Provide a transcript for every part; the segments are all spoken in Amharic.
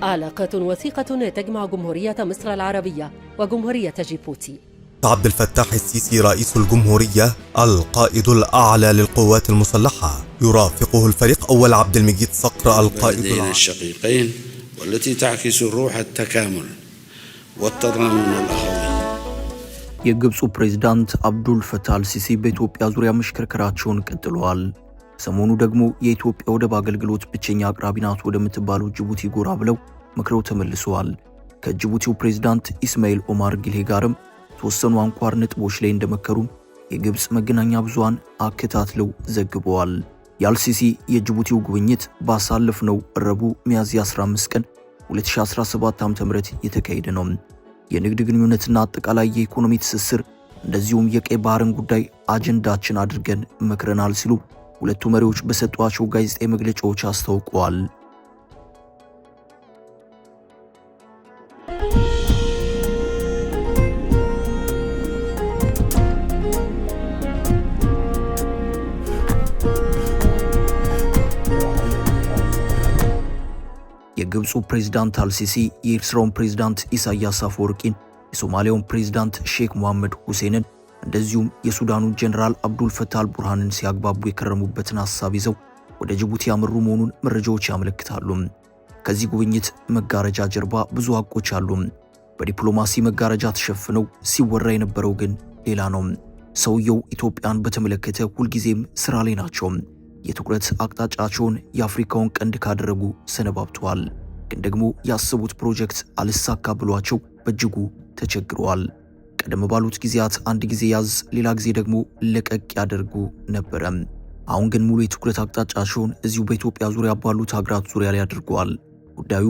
علاقة وثيقة تجمع جمهورية مصر العربية وجمهورية جيبوتي. عبد الفتاح السيسي رئيس الجمهورية القائد الأعلى للقوات المسلحة، يرافقه الفريق أول عبد المجيد صقر القائد الشقيقين، والتي تعكس روح التكامل والتضامن الأخوي. የግብፁ ፕሬዝዳንት አብዱል ፈታህ አልሲሲ በኢትዮጵያ ዙሪያ መሽከርከራቸውን ቀጥለዋል። ሰሞኑ ደግሞ የኢትዮጵያ ወደብ አገልግሎት ብቸኛ አቅራቢ ናት ወደምትባለው ጅቡቲ ጎራ ብለው መክረው ተመልሰዋል። ከጅቡቲው ፕሬዝዳንት ኢስማኤል ኦማር ጊሌ ጋርም ተወሰኑ አንኳር ነጥቦች ላይ እንደመከሩም የግብፅ መገናኛ ብዙሃን አከታትለው ዘግበዋል። የአልሲሲ የጅቡቲው ጉብኝት ባሳለፍነው ረቡዕ ሚያዝያ 15 ቀን 2017 ዓ.ም የተካሄደ ነው። የንግድ ግንኙነትና አጠቃላይ የኢኮኖሚ ትስስር እንደዚሁም የቀይ ባህርን ጉዳይ አጀንዳችን አድርገን መክረናል ሲሉ ሁለቱ መሪዎች በሰጧቸው ጋዜጣዊ መግለጫዎች አስታውቀዋል። የግብፁ ፕሬዝዳንት አልሲሲ የኤርትራውን ፕሬዝዳንት ኢሳያስ አፈወርቂን፣ የሶማሊያውን ፕሬዝዳንት ሼክ መሐመድ ሁሴንን እንደዚሁም የሱዳኑ ጀነራል አብዱል ፈታህ አልቡርሃንን ሲያግባቡ የከረሙበትን ሐሳብ ይዘው ወደ ጅቡቲ ያመሩ መሆኑን መረጃዎች ያመለክታሉ። ከዚህ ጉብኝት መጋረጃ ጀርባ ብዙ ሀቆች አሉ። በዲፕሎማሲ መጋረጃ ተሸፍነው ሲወራ የነበረው ግን ሌላ ነው። ሰውየው ኢትዮጵያን በተመለከተ ሁልጊዜም ስራ ላይ ናቸው። የትኩረት አቅጣጫቸውን የአፍሪካውን ቀንድ ካደረጉ ሰነባብተዋል። ግን ደግሞ ያሰቡት ፕሮጀክት አልሳካ ብሏቸው በእጅጉ ተቸግረዋል። ቀደም ባሉት ጊዜያት አንድ ጊዜ ያዝ ሌላ ጊዜ ደግሞ ለቀቅ ያደርጉ ነበረ። አሁን ግን ሙሉ የትኩረት አቅጣጫቸውን እዚሁ በኢትዮጵያ ዙሪያ ባሉት ሀገራት ዙሪያ ላይ አድርገዋል። ጉዳዩ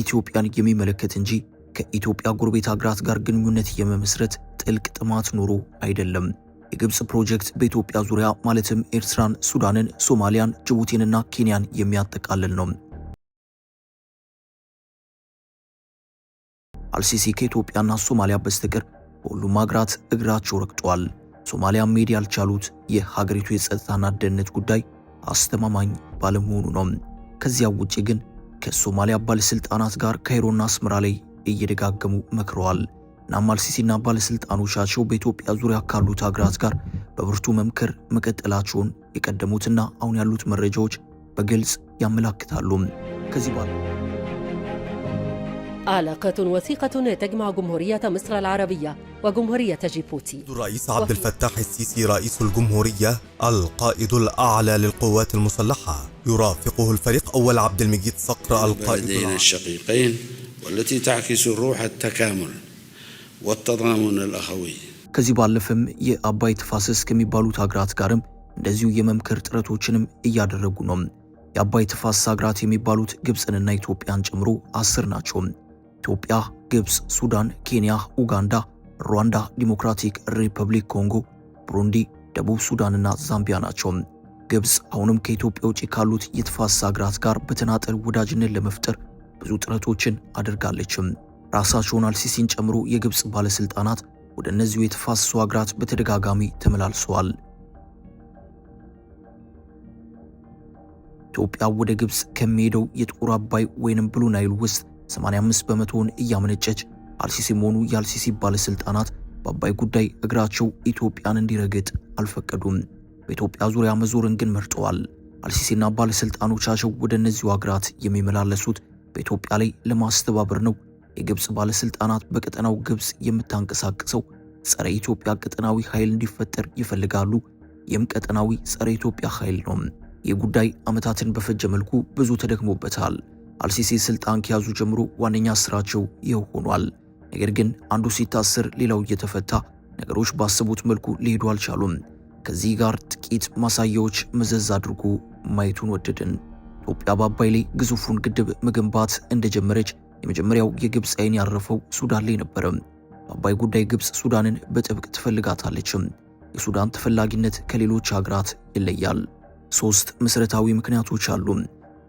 ኢትዮጵያን የሚመለከት እንጂ ከኢትዮጵያ ጎረቤት ሀገራት ጋር ግንኙነት የመመስረት ጥልቅ ጥማት ኖሮ አይደለም። የግብፅ ፕሮጀክት በኢትዮጵያ ዙሪያ ማለትም ኤርትራን፣ ሱዳንን፣ ሶማሊያን፣ ጅቡቲንና ኬንያን የሚያጠቃልል ነው። አልሲሲ ከኢትዮጵያና ሶማሊያ በስተቀር በሁሉም ሀገራት እግራቸው ረግጧል። ሶማሊያ መሄድ ያልቻሉት የሀገሪቱ የጸጥታና ደህንነት ጉዳይ አስተማማኝ ባለመሆኑ ነው። ከዚያ ውጪ ግን ከሶማሊያ ባለስልጣናት ጋር ካይሮና አስመራ ላይ እየደጋገሙ መክረዋል። እናም አልሲሲና ባለስልጣኖቻቸው በኢትዮጵያ ዙሪያ ካሉት ሀገራት ጋር በብርቱ መምከር መቀጠላቸውን የቀደሙትና አሁን ያሉት መረጃዎች በግልጽ ያመለክታሉ። ከዚህ ባለ علاقة وثيقة تجمع جمهورية مصر العربية وجمهورية جيبوتي. الرئيس عبد الفتاح السيسي رئيس الجمهورية القائد الأعلى للقوات المسلحة، يرافقه الفريق أول عبد المجيد صقر القائد الشقيقين، والتي تعكس روح التكامل والتضامن الأخوي. ከዚህ ባለፈም የአባይ ተፋሰስ ከሚባሉት ሀገራት ጋርም እንደዚሁ የመምከር ጥረቶችንም እያደረጉ ነው። የአባይ ተፋሰስ ሀገራት የሚባሉት ግብፅንና ኢትዮጵያን ጨምሮ 10 ናቸው። ኢትዮጵያ፣ ግብፅ፣ ሱዳን፣ ኬንያ፣ ኡጋንዳ፣ ሩዋንዳ፣ ዲሞክራቲክ ሪፐብሊክ ኮንጎ፣ ብሩንዲ፣ ደቡብ ሱዳንና ዛምቢያ ናቸው። ግብፅ አሁንም ከኢትዮጵያ ውጪ ካሉት የተፋሰስ ሀገራት ጋር በተናጠል ወዳጅነት ለመፍጠር ብዙ ጥረቶችን አድርጋለች። ራሳቸውን አልሲሲን ጨምሮ የግብፅ ባለስልጣናት ወደ እነዚሁ የተፋሰሱ ሀገራት በተደጋጋሚ ተመላልሰዋል። ኢትዮጵያ ወደ ግብፅ ከሚሄደው የጥቁር አባይ ወይንም ብሉ ናይል ውስጥ 85 በመቶውን እያመነጨች አልሲሲም ሆኑ የአልሲሲ ባለስልጣናት በአባይ ጉዳይ እግራቸው ኢትዮጵያን እንዲረግጥ አልፈቀዱም። በኢትዮጵያ ዙሪያ መዞርን ግን መርጠዋል። አልሲሲና ባለስልጣኖቻቸው ወደ እነዚሁ ሀገራት የሚመላለሱት በኢትዮጵያ ላይ ለማስተባበር ነው። የግብፅ ባለስልጣናት በቀጠናው ግብፅ የምታንቀሳቅሰው ጸረ ኢትዮጵያ ቀጠናዊ ኃይል እንዲፈጠር ይፈልጋሉ። ይህም ቀጠናዊ ጸረ ኢትዮጵያ ኃይል ነው። ይህ ጉዳይ ዓመታትን በፈጀ መልኩ ብዙ ተደክሞበታል። አልሲሲ ስልጣን ከያዙ ጀምሮ ዋነኛ ስራቸው ይህ ሆኗል። ነገር ግን አንዱ ሲታሰር ሌላው እየተፈታ ነገሮች ባሰቡት መልኩ ሊሄዱ አልቻሉም። ከዚህ ጋር ጥቂት ማሳያዎች መዘዝ አድርጎ ማየቱን ወደድን። ኢትዮጵያ በአባይ ላይ ግዙፉን ግድብ መገንባት እንደጀመረች የመጀመሪያው የግብፅ አይን ያረፈው ሱዳን ላይ ነበር። በአባይ ጉዳይ ግብፅ ሱዳንን በጥብቅ ትፈልጋታለች። የሱዳን ተፈላጊነት ከሌሎች ሀገራት ይለያል። 3 መሰረታዊ ምክንያቶች አሉ።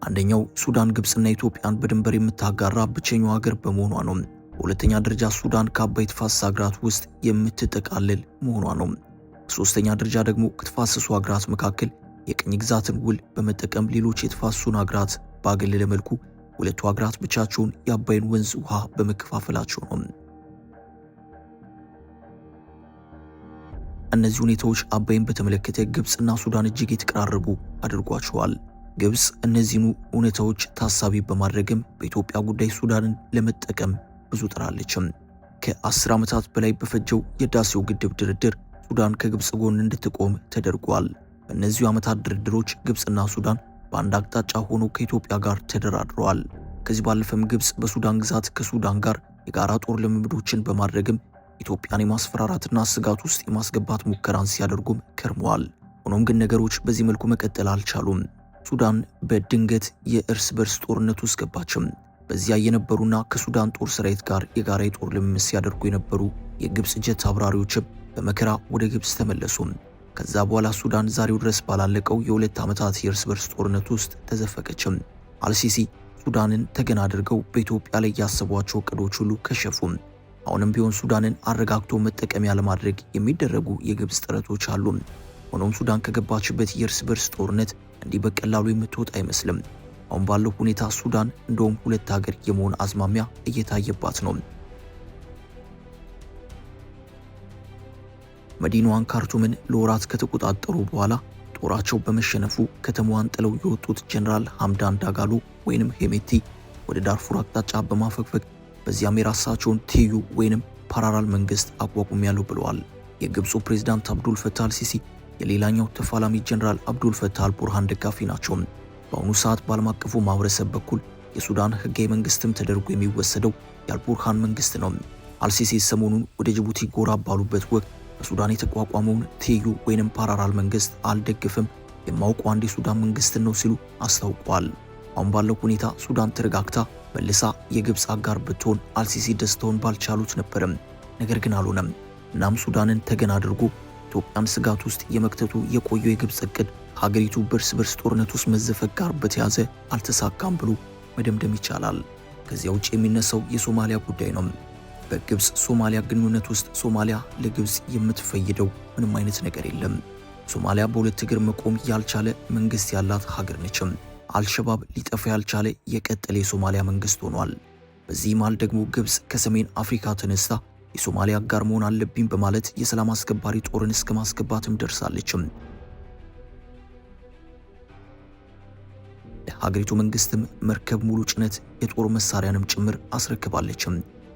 አንደኛው ሱዳን ግብፅና ኢትዮጵያን በድንበር የምታጋራ ብቸኛው ሀገር በመሆኗ ነው። በሁለተኛ ደረጃ ሱዳን ከአባይ ተፋሰስ ሀገራት ውስጥ የምትጠቃልል መሆኗ ነው። በሶስተኛ ደረጃ ደግሞ ከተፋሰሱ ሀገራት መካከል የቅኝ ግዛትን ውል በመጠቀም ሌሎች የተፋሰሱን አገራት ባገለለ መልኩ ሁለቱ አገራት ብቻቸውን የአባይን ወንዝ ውሃ በመከፋፈላቸው ነው። እነዚህ ሁኔታዎች አባይን በተመለከተ ግብጽና ሱዳን እጅግ የተቀራረቡ አድርጓቸዋል። ግብጽ እነዚህኑ ሁኔታዎች ታሳቢ በማድረግም በኢትዮጵያ ጉዳይ ሱዳንን ለመጠቀም ብዙ ጥራለች። ከ10 ዓመታት በላይ በፈጀው የህዳሴው ግድብ ድርድር ሱዳን ከግብጽ ጎን እንድትቆም ተደርጓል። በእነዚህ ዓመታት ድርድሮች ግብጽና ሱዳን በአንድ አቅጣጫ ሆኖ ከኢትዮጵያ ጋር ተደራድረዋል። ከዚህ ባለፈም ግብጽ በሱዳን ግዛት ከሱዳን ጋር የጋራ ጦር ልምምዶችን በማድረግም ኢትዮጵያን የማስፈራራትና ስጋት ውስጥ የማስገባት ሙከራን ሲያደርጉም ከርመዋል። ሆኖም ግን ነገሮች በዚህ መልኩ መቀጠል አልቻሉም። ሱዳን በድንገት የእርስ በርስ ጦርነት ውስጥ ገባችም። በዚያ የነበሩና ከሱዳን ጦር ሰራዊት ጋር የጋራ የጦር ልምምድ ሲያደርጉ የነበሩ የግብጽ ጀት አብራሪዎችም በመከራ ወደ ግብጽ ተመለሱ። ከዛ በኋላ ሱዳን ዛሬው ድረስ ባላለቀው የ2 ዓመታት የእርስ በርስ ጦርነት ውስጥ ተዘፈቀችም። አልሲሲ ሱዳንን ተገን አድርገው በኢትዮጵያ ላይ ያሰቧቸው እቅዶች ሁሉ ከሸፉ። አሁንም ቢሆን ሱዳንን አረጋግቶ መጠቀሚያ ለማድረግ የሚደረጉ የግብጽ ጥረቶች አሉ። ሆኖም ሱዳን ከገባችበት የእርስ በርስ ጦርነት እንዲህ በቀላሉ የምትወጣ አይመስልም። አሁን ባለው ሁኔታ ሱዳን እንደውም ሁለት ሀገር የመሆን አዝማሚያ እየታየባት ነው። መዲናዋን ካርቱምን ለወራት ከተቆጣጠሩ በኋላ ጦራቸው በመሸነፉ ከተማዋን ጥለው የወጡት ጀነራል ሐምዳን ዳጋሎ ወይንም ሄሜቲ ወደ ዳርፉር አቅጣጫ በማፈግፈግ በዚያም የራሳቸውን ትይዩ ወይንም ፓራራል መንግስት አቋቁሜያለሁ ብለዋል። የግብፁ ፕሬዝዳንት አብዱል ፈታህ አልሲሲ የሌላኛው ተፋላሚ ጀነራል አብዱል ፈታህ አልቡርሃን ደጋፊ ናቸው። በአሁኑ ሰዓት በዓለም አቀፉ ማህበረሰብ በኩል የሱዳን ህጋዊ መንግስትም ተደርጎ የሚወሰደው የአልቡርሃን መንግስት ነው። አልሲሲ ሰሞኑን ወደ ጅቡቲ ጎራ ባሉበት ወቅት በሱዳን የተቋቋመውን ትይዩ ወይንም ፓራራል መንግስት አልደግፍም፣ የማውቀው አንድ የሱዳን መንግስትን ነው ሲሉ አስታውቀዋል። አሁን ባለው ሁኔታ ሱዳን ተረጋግታ መልሳ የግብጽ አጋር ብትሆን አልሲሲ ደስታውን ባልቻሉት ነበርም። ነገር ግን አልሆነም። እናም ሱዳንን ተገን አድርጎ ኢትዮጵያን ስጋት ውስጥ የመክተቱ የቆየው የግብጽ እቅድ ሀገሪቱ በርስ በርስ ጦርነት ውስጥ መዘፈቅ ጋር በተያዘ አልተሳካም ብሎ መደምደም ይቻላል። ከዚያ ውጭ የሚነሳው የሶማሊያ ጉዳይ ነው። በግብጽ ሶማሊያ ግንኙነት ውስጥ ሶማሊያ ለግብጽ የምትፈይደው ምንም አይነት ነገር የለም። ሶማሊያ በሁለት እግር መቆም ያልቻለ መንግስት ያላት ሀገር ነችም። አልሸባብ ሊጠፋ ያልቻለ የቀጠለ የሶማሊያ መንግስት ሆኗል። በዚህ መሃል ደግሞ ግብጽ ከሰሜን አፍሪካ ተነስታ የሶማሊያ አጋር መሆን አለብኝ በማለት የሰላም አስከባሪ ጦርን እስከ ማስገባትም ደርሳለችም። ሀገሪቱ መንግስትም መርከብ ሙሉ ጭነት የጦር መሳሪያንም ጭምር አስረክባለችም።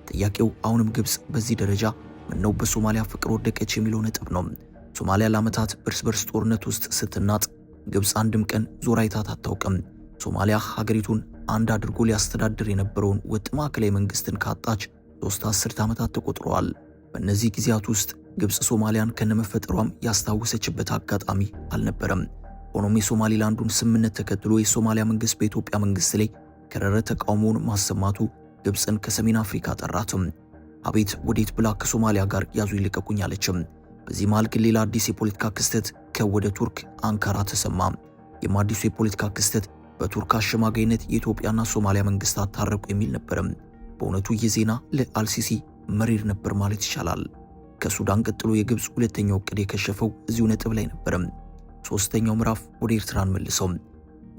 ጥያቄው አሁንም ግብጽ በዚህ ደረጃ ምነው በሶማሊያ ፍቅር ወደቀች የሚለው ነጥብ ነው። ሶማሊያ ለዓመታት በርስ በርስ ጦርነት ውስጥ ስትናጥ ግብጽ አንድም ቀን ዞር አይታት አታውቅም። ሶማሊያ ሀገሪቱን አንድ አድርጎ ሊያስተዳድር የነበረውን ወጥ ማዕከላዊ መንግስትን ካጣች 3 አስርት ዓመታት ተቆጥረዋል። በእነዚህ ጊዜያት ውስጥ ግብጽ ሶማሊያን ከነመፈጠሯም ያስታወሰችበት አጋጣሚ አልነበረም። ሆኖም የሶማሊላንዱን ስምምነት ተከትሎ የሶማሊያ መንግስት በኢትዮጵያ መንግስት ላይ ከረረ ተቃውሞውን ማሰማቱ ግብጽን ከሰሜን አፍሪካ ጠራትም። አቤት ወዴት ብላ ከሶማሊያ ጋር ያዙ ይልቀቁኝ አለችም። በዚህ መሃል ግን ሌላ አዲስ የፖለቲካ ክስተት ከወደ ቱርክ አንካራ ተሰማ። የአዲሱ የፖለቲካ ክስተት በቱርክ አሸማጋይነት የኢትዮጵያና ሶማሊያ መንግስታት ታረቁ የሚል ነበርም። በእውነቱ ይህ ዜና ለአልሲሲ መሪር ነበር ማለት ይቻላል። ከሱዳን ቀጥሎ የግብጽ ሁለተኛው ዕቅድ የከሸፈው እዚሁ ነጥብ ላይ ነበርም። ሶስተኛው ምዕራፍ ወደ ኤርትራን መልሰው።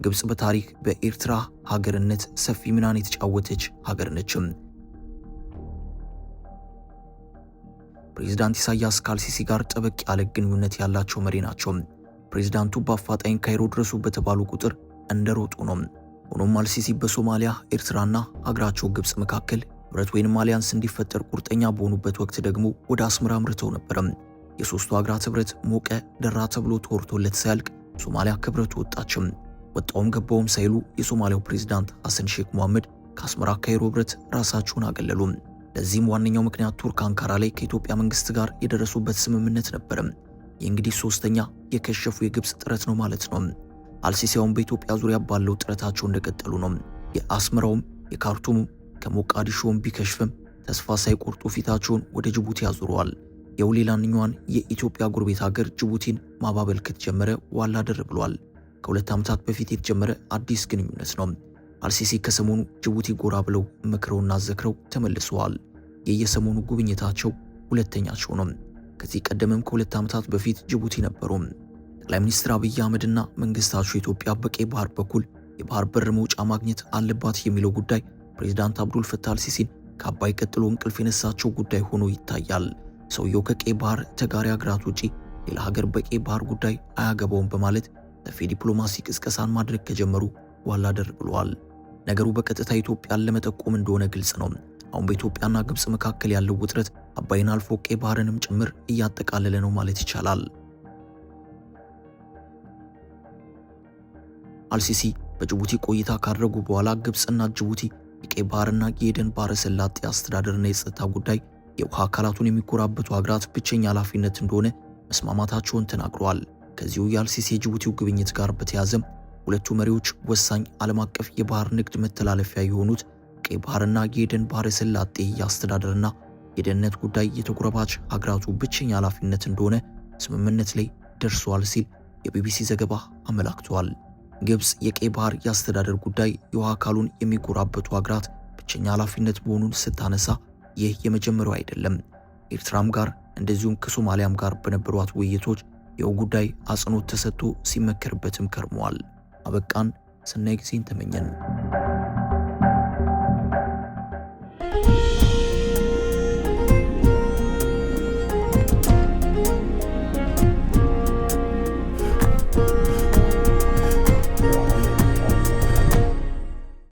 ግብጽ በታሪክ በኤርትራ ሀገርነት ሰፊ ሚናን የተጫወተች ሀገር ነችም። ፕሬዝዳንት ኢሳያስ ከአልሲሲ ጋር ጠበቅ ያለ ግንኙነት ያላቸው መሪ ናቸው። ፕሬዝዳንቱ በአፋጣኝ ካይሮ ድረሱ በተባሉ ቁጥር እንደሮጡ ነው። ሆኖም አልሲሲ በሶማሊያ ኤርትራና ሀገራቸው ግብጽ መካከል ህብረት ወይንም አሊያንስ እንዲፈጠር ቁርጠኛ በሆኑበት ወቅት ደግሞ ወደ አስመራ አምርተው ነበርም። የሶስቱ ሀገራት ህብረት ሞቀ ደራ ተብሎ ተወርቶለት ሳያልቅ ሶማሊያ ከህብረቱ ወጣችም። ወጣውም ገባውም ሳይሉ የሶማሊያው ፕሬዝዳንት ሐሰን ሼክ መሐመድ ከአስመራ ካይሮ ህብረት ራሳቸውን አገለሉ። ለዚህም ዋነኛው ምክንያት ቱርክ አንካራ ላይ ከኢትዮጵያ መንግስት ጋር የደረሱበት ስምምነት ነበርም። ይህ እንግዲህ ሶስተኛ የከሸፉ የግብጽ ጥረት ነው ማለት ነው። አልሲሲያውን በኢትዮጵያ ዙሪያ ባለው ጥረታቸው እንደቀጠሉ ነው። የአስመራውም የካርቱሙም ከሞቃዲሾም ቢከሽፍም ተስፋ ሳይቆርጡ ፊታቸውን ወደ ጅቡቲ ያዙረዋል። የሌላኛዋን የኢትዮጵያ ጎረቤት ሀገር ጅቡቲን ማባበል ከተጀመረ ዋላ ደር ብሏል። ከ2 ዓመታት በፊት የተጀመረ አዲስ ግንኙነት ነው። አልሲሲ ከሰሞኑ ጅቡቲ ጎራ ብለው መክረውና ዘክረው ተመልሰዋል። የየሰሞኑ ጉብኝታቸው ሁለተኛቸው ነው። ከዚህ ቀደምም ከ2 ዓመታት በፊት ጅቡቲ ነበሩ። ጠቅላይ ሚኒስትር አብይ አህመድና መንግስታቸው ኢትዮጵያ በቀይ ባህር በኩል የባህር በር መውጫ ማግኘት አለባት የሚለው ጉዳይ ፕሬዝዳንት አብዱል ፈታህ አልሲሲን ከአባይ ቀጥሎ እንቅልፍ የነሳቸው ጉዳይ ሆኖ ይታያል። ሰውየው ከቀይ ባህር ተጋሪ ሀገራት ውጪ ሌላ ሀገር በቀይ ባህር ጉዳይ አያገባውም በማለት ሰፊ ዲፕሎማሲ ቅስቀሳን ማድረግ ከጀመሩ ዋላ ደር ብለዋል። ነገሩ በቀጥታ ኢትዮጵያን ለመጠቆም እንደሆነ ግልጽ ነው። አሁን በኢትዮጵያና ግብጽ መካከል ያለው ውጥረት አባይን አልፎ ቀይ ባህርንም ጭምር እያጠቃለለ ነው ማለት ይቻላል። አልሲሲ በጅቡቲ ቆይታ ካደረጉ በኋላ ግብጽና ጅቡቲ የቀይ ባህርና የኤደን ባህረ ሰላጤ አስተዳደርና የጸጥታ ጉዳይ የውሃ አካላቱን የሚኮራበቱ ሀገራት ብቸኛ ኃላፊነት እንደሆነ መስማማታቸውን ተናግረዋል። ከዚሁ የአልሲሲ የጅቡቲው ጉብኝት ጋር በተያያዘም ሁለቱ መሪዎች ወሳኝ ዓለም አቀፍ የባህር ንግድ መተላለፊያ የሆኑት ቀይ ባህርና የኤደን ባህረ ሰላጤ የአስተዳደርና የደህንነት ጉዳይ የተጎራባች ሀገራቱ ብቸኛ ኃላፊነት እንደሆነ ስምምነት ላይ ደርሰዋል ሲል የቢቢሲ ዘገባ አመላክቷል። ግብጽ የቀይ ባህር የአስተዳደር ጉዳይ የውሃ አካሉን የሚጎራበቱ ሀገራት ብቸኛ ኃላፊነት መሆኑን ስታነሳ ይህ የመጀመሪያው አይደለም። ኤርትራም ጋር እንደዚሁም ከሶማሊያም ጋር በነበሯት ውይይቶች የው ጉዳይ አጽንኦት ተሰጥቶ ሲመከርበትም ከርመዋል። አበቃን። ሰናይ ጊዜን ተመኘን።